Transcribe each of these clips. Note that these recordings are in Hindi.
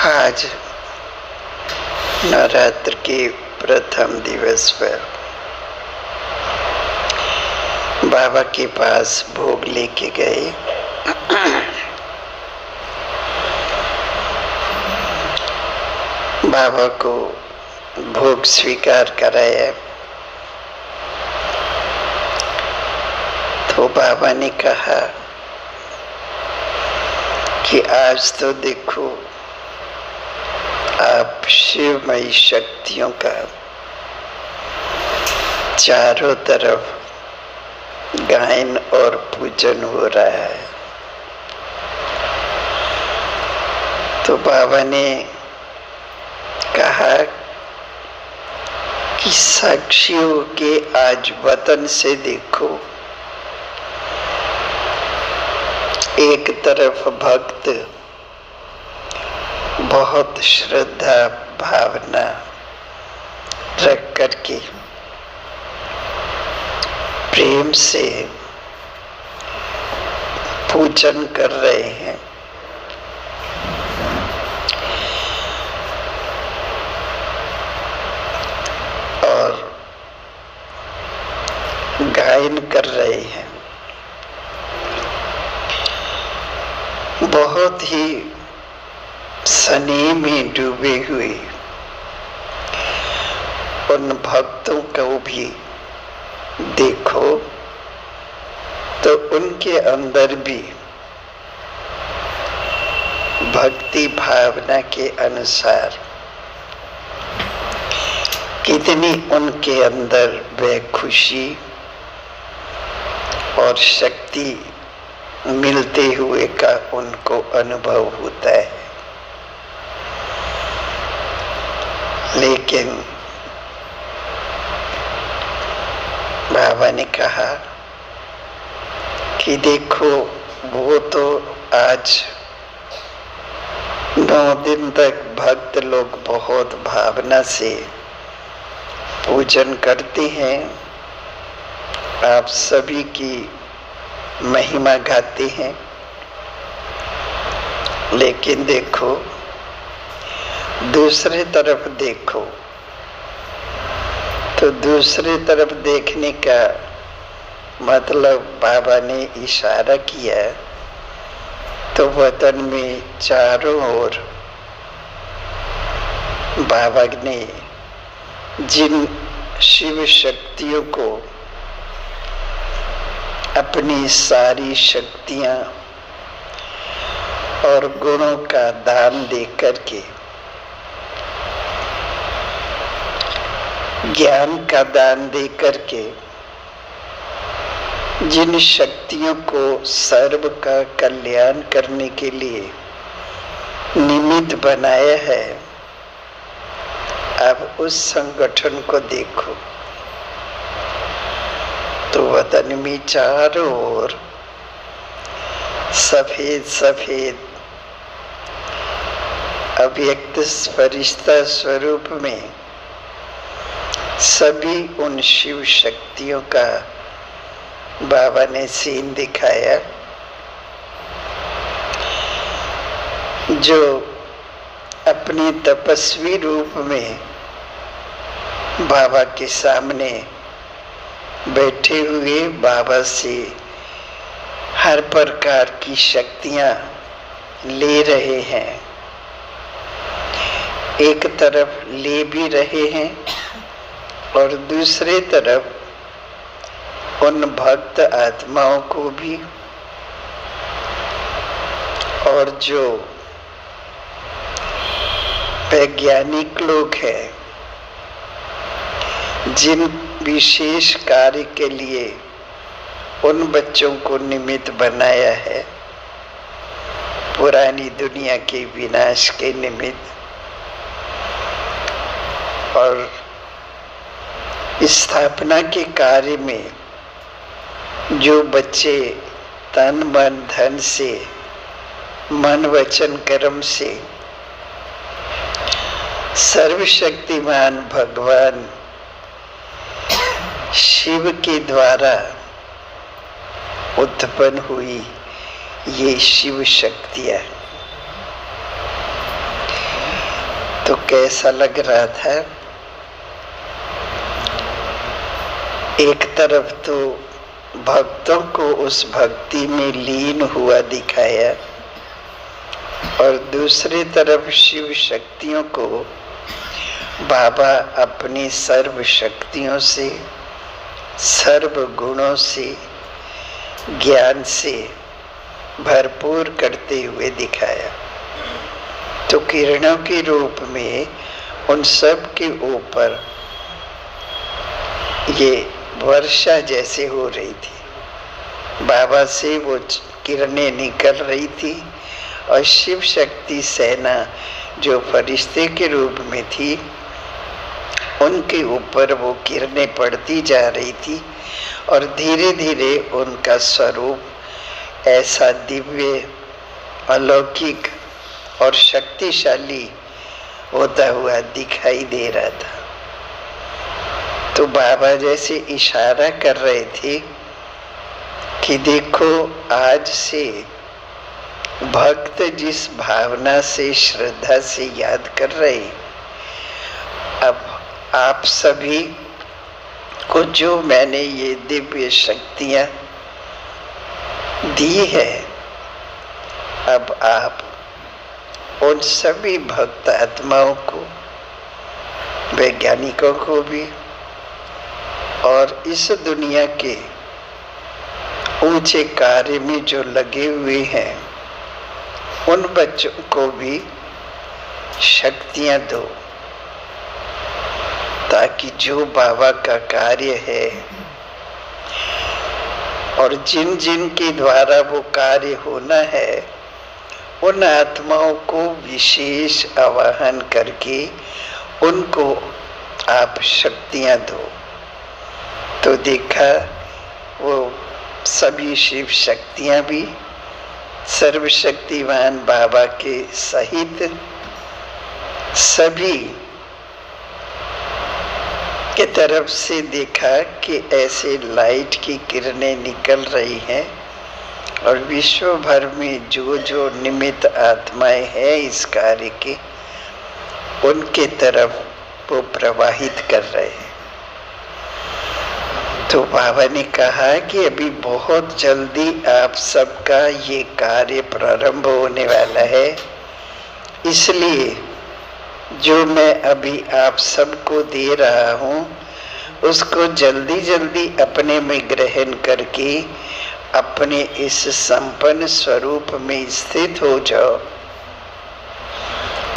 आज नवरात्र के प्रथम दिवस पर बाबा के पास भोग लेके गए। बाबा को भोग स्वीकार कराया तो बाबा ने कहा कि आज तो देखो आप शिवमयी शक्तियों का चारों तरफ गायन और पूजन हो रहा है। तो बाबा ने कहा कि साक्षियों के आज वतन से देखो, एक तरफ भक्त बहुत श्रद्धा भावना रख करके प्रेम से पूजन कर रहे हैं, और गायन कर रहे हैं। बहुत ही स्नेह में डूबे हुए उन भक्तों को भी देखो तो उनके अंदर भी भक्ति भावना के अनुसार कितनी उनके अंदर वह खुशी और शक्ति मिलते हुए का उनको अनुभव होता है। लेकिन बाबा ने कहा कि देखो वो तो आज 9 दिन तक भक्त लोग बहुत भावना से पूजन करते हैं, आप सभी की महिमा गाते हैं। लेकिन देखो दूसरे तरफ देखो, तो दूसरे तरफ देखने का मतलब बाबा ने इशारा किया तो वतन में चारों ओर बाबा ने जिन शिव शक्तियों को अपनी सारी शक्तियां और गुणों का दान दे करके, ज्ञान का दान दे करके जिन शक्तियों को सर्व का कल्याण करने के लिए निमित्त बनाया है, अब उस संगठन को देखो तो वतन में चारों ओर सफेद सफेद अव्यक्त फरिश्ता स्वरूप में सभी उन शिव शक्तियों का बाबा ने सीन दिखाया, जो अपने तपस्वी रूप में बाबा के सामने बैठे हुए बाबा से हर प्रकार की शक्तियां ले रहे हैं। एक तरफ ले भी रहे हैं और दूसरे तरफ उन भक्त आत्माओं को भी, और जो वैज्ञानिक लोग हैं जिन विशेष कार्य के लिए उन बच्चों को निमित्त बनाया है, पुरानी दुनिया के विनाश के निमित्त, और स्थापना के कार्य में जो बच्चे तन मन धन से, मन वचन कर्म से सर्वशक्तिमान भगवान शिव के द्वारा उत्पन्न हुई ये शिव शक्तियां, तो कैसा लग रहा था? एक तरफ तो भक्तों को उस भक्ति में लीन हुआ दिखाया और दूसरी तरफ शिव शक्तियों को बाबा अपनी सर्व शक्तियों से, सर्व गुणों से, ज्ञान से भरपूर करते हुए दिखाया। तो किरणों के रूप में उन सब के ऊपर ये वर्षा जैसे हो रही थी। बाबा से वो किरणें निकल रही थी और शिव शक्ति सेना जो फरिश्ते के रूप में थी उनके ऊपर वो किरणें पड़ती जा रही थी और धीरे धीरे उनका स्वरूप ऐसा दिव्य, अलौकिक और शक्तिशाली होता हुआ दिखाई दे रहा था। तो बाबा जैसे इशारा कर रहे थे कि देखो, आज से भक्त जिस भावना से, श्रद्धा से याद कर रहे, अब आप सभी को जो मैंने ये दिव्य शक्तियां दी है, अब आप उन सभी भक्त आत्माओं को, वैज्ञानिकों को भी और इस दुनिया के ऊंचे कार्य में जो लगे हुए हैं उन बच्चों को भी शक्तियां दो, ताकि जो बाबा का कार्य है और जिन जिन के द्वारा वो कार्य होना है उन आत्माओं को विशेष आवाहन करके उनको आप शक्तियां दो। तो देखा वो सभी शिव शक्तियां भी सर्वशक्तिवान बाबा के सहित सभी के तरफ से देखा कि ऐसे लाइट की किरणें निकल रही हैं और विश्व भर में जो जो निमित्त आत्माएं हैं इस कार्य के, उनके तरफ वो प्रवाहित कर रहे हैं। तो बाबा ने कहा कि अभी बहुत जल्दी आप सबका ये कार्य प्रारंभ होने वाला है, इसलिए जो मैं अभी आप सबको दे रहा हूँ उसको जल्दी जल्दी अपने में ग्रहण करके अपने इस संपन्न स्वरूप में स्थित हो जाओ,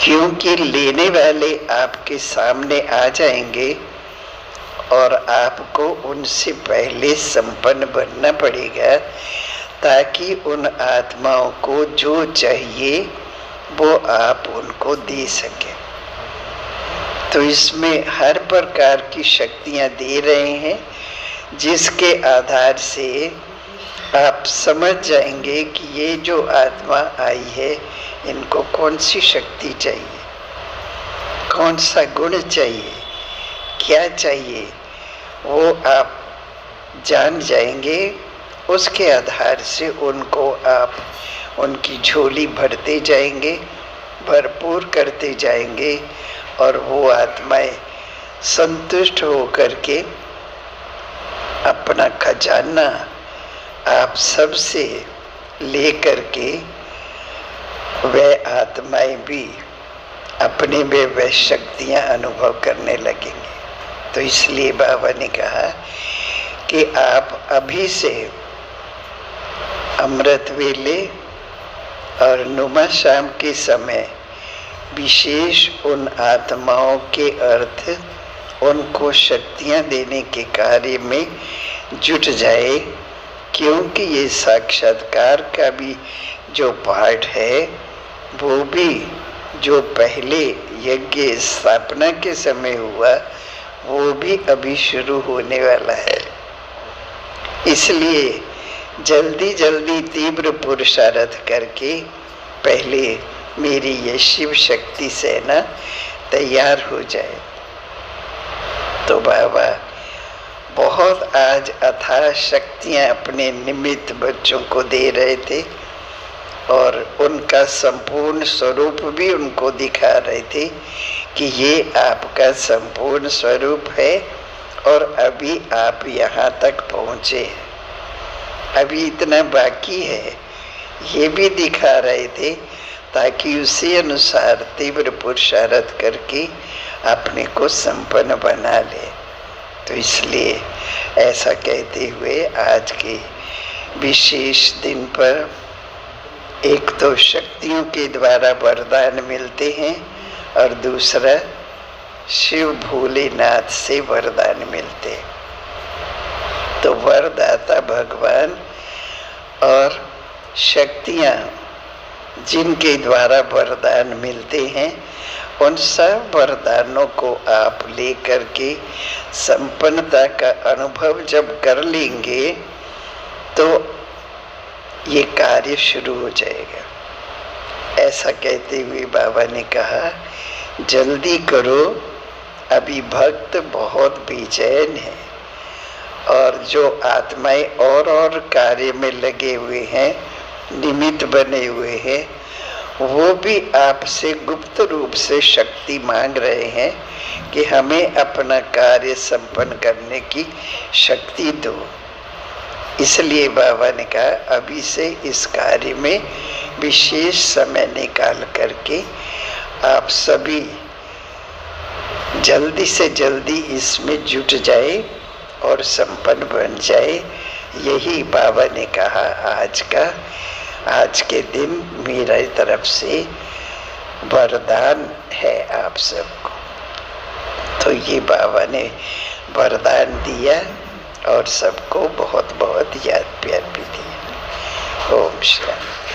क्योंकि लेने वाले आपके सामने आ जाएंगे और आपको उनसे पहले संपन्न बनना पड़ेगा, ताकि उन आत्माओं को जो चाहिए वो आप उनको दे सके। तो इसमें हर प्रकार की शक्तियां दे रहे हैं, जिसके आधार से आप समझ जाएंगे कि ये जो आत्मा आई है इनको कौन सी शक्ति चाहिए, कौन सा गुण चाहिए, क्या चाहिए, वो आप जान जाएंगे। उसके आधार से उनको आप उनकी झोली भरते जाएंगे, भरपूर करते जाएंगे और वो आत्माएं संतुष्ट होकर के अपना खजाना आप सबसे लेकर के वह आत्माएं भी अपने में वह शक्तियां अनुभव करने लगेंगे। तो इसलिए बाबा ने कहा कि आप अभी से अमृत वेले और नुमा शाम के समय विशेष उन आत्माओं के अर्थ, उनको शक्तियां देने के कार्य में जुट जाए, क्योंकि ये साक्षात्कार का भी जो पाठ है वो भी जो पहले यज्ञ स्थापना के समय हुआ वो भी अभी शुरू होने वाला है। इसलिए जल्दी जल्दी तीव्र पुरुषार्थ करके पहले मेरी ये शिव शक्ति सेना तैयार हो जाए। तो बाबा बहुत आज अथाह शक्तियां अपने निमित्त बच्चों को दे रहे थे और उनका संपूर्ण स्वरूप भी उनको दिखा रहे थे कि ये आपका संपूर्ण स्वरूप है और अभी आप यहाँ तक पहुँचे, अभी इतना बाकी है, ये भी दिखा रहे थे ताकि उसी अनुसार तीव्र पुरुषार्थ करके अपने को संपन्न बना ले। तो इसलिए ऐसा कहते हुए आज के विशेष दिन पर एक तो शक्तियों के द्वारा वरदान मिलते हैं और दूसरा शिव भोलेनाथ से वरदान मिलते हैं। तो वरदाता भगवान और शक्तियाँ जिनके द्वारा वरदान मिलते हैं, उन सब वरदानों को आप लेकर के संपन्नता का अनुभव जब कर लेंगे तो ये कार्य शुरू हो जाएगा। ऐसा कहते हुए बाबा ने कहा, जल्दी करो, अभी भक्त बहुत बेचैन है और जो आत्माएं और कार्य में लगे हुए हैं, निमित्त बने हुए हैं, वो भी आपसे गुप्त रूप से शक्ति मांग रहे हैं कि हमें अपना कार्य संपन्न करने की शक्ति दो। इसलिए बाबा ने कहा, अभी से इस कार्य में विशेष समय निकाल करके आप सभी जल्दी से जल्दी इसमें जुट जाए और संपन्न बन जाए। यही बाबा ने कहा आज के दिन मेरी तरफ से वरदान है आप सबको। तो ये बाबा ने वरदान दिया और सबको बहुत बहुत याद प्यार भी दिया। ओम शांति।